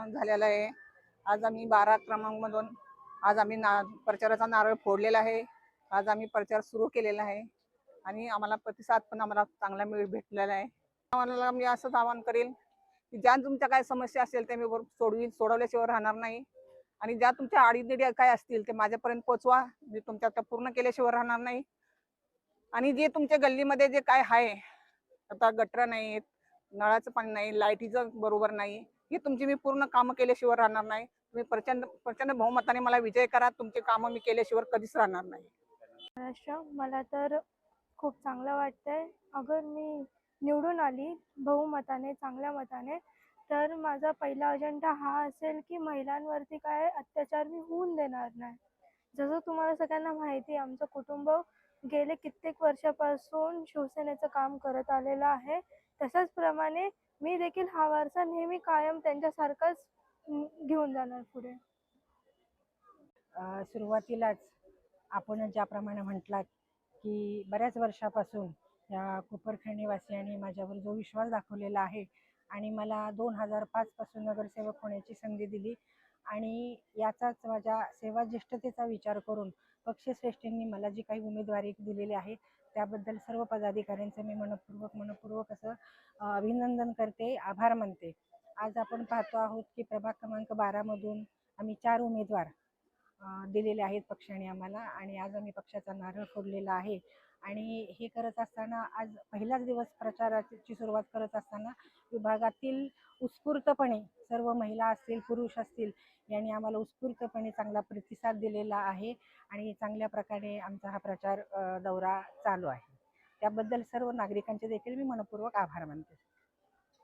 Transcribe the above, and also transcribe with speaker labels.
Speaker 1: क्रमांक झालेला आहे। आज आम्ही 12 क्रमांकमधून आज आम्ही प्रचाराचा नारळ फोडलेला आहे। आज आम्ही प्रचार सुरू केलेला आहे आणि आम्हाला प्रतिसाद पण आम्हाला चांगला भेटलेला आहे। आम्हाला मी असंच आवाहन करेल की ज्या तुमच्या काय समस्या असेल ते मी सोडवल्याशिवाय राहणार नाही आणि ज्या तुमच्या अडीअडचणी काय असतील ते माझ्यापर्यंत पोहोचवा। मी तुमच्या त्या पूर्ण केल्याशिवाय राहणार नाही आणि जे तुमच्या गल्लीमध्ये जे काय आहे, आता गटर नाहीत, नळाचं पाणी नाही, लाईटीचं बरोबर नाही, हे तुमची मी पूर्ण कामं केल्याशिवाय राहणार नाही। तुम्ही प्रचंड प्रचंड बहुमताने मला विजय करा, तुमचे कामं मी केल्याशिवाय कधीच राहणार नाही।
Speaker 2: महाराष्ट्र मला तर खूप चांगलं वाटतंय। अगर मी निवडून आली बहुमताने, चांगल्या मताने, तर माझा पहिला अजेंडा हा असेल की महिलांवरती काय अत्याचार मी होऊन देणार नाही। जसं तुम्हाला सगळ्यांना माहिती आहे, आमचं कुटुंब गेले कित्येक वर्षापासून शिवसेनेचं काम करत आलेलं आहे। तशाच प्रमाणे मी देखील हा वारसा नेहमी कायम त्यांच्यासारखाच घेऊन जाणार पुढे।
Speaker 3: सुरुवातीलाच आपण ज्याप्रमाणे म्हटलात की बऱ्याच वर्षापासून या कोपरखैरणे माझ्यावर जो विश्वास दाखवलेला आहे आणि मला 2005 पासून नगरसेवक होण्याची संधी दिली आणि याचाच माझ्या सेवाज्येष्ठतेचा विचार करून पक्षश्रेष्ठींनी मला जी काही उमेदवारी दिलेली आहे त्याबद्दल सर्व पदाधिकाऱ्यांचं मी मनपूर्वक असं अभिनंदन करते, आभार मानते। आज आपण पाहतो आहोत की प्रभाग क्रमांक 12 मधून आम्ही 4 उमेदवार दिलेले आहेत पक्षाने आम्हाला आणि आज आम्ही पक्षाचा नारळ फोडलेला आहे। आणि हे करत असताना आज पहिलाच दिवस प्रचाराची सुरुवात करत असताना विभागातील उत्स्फूर्तपणे सर्व महिला असतील, पुरुष असतील यांनी आम्हाला उत्स्फूर्तपणे चांगला प्रतिसाद दिलेला आहे आणि चांगल्या प्रकारे आमचा हा प्रचार दौरा चालू आहे। त्याबद्दल सर्व नागरिकांचे देखील मी मनपूर्वक आभार मानते।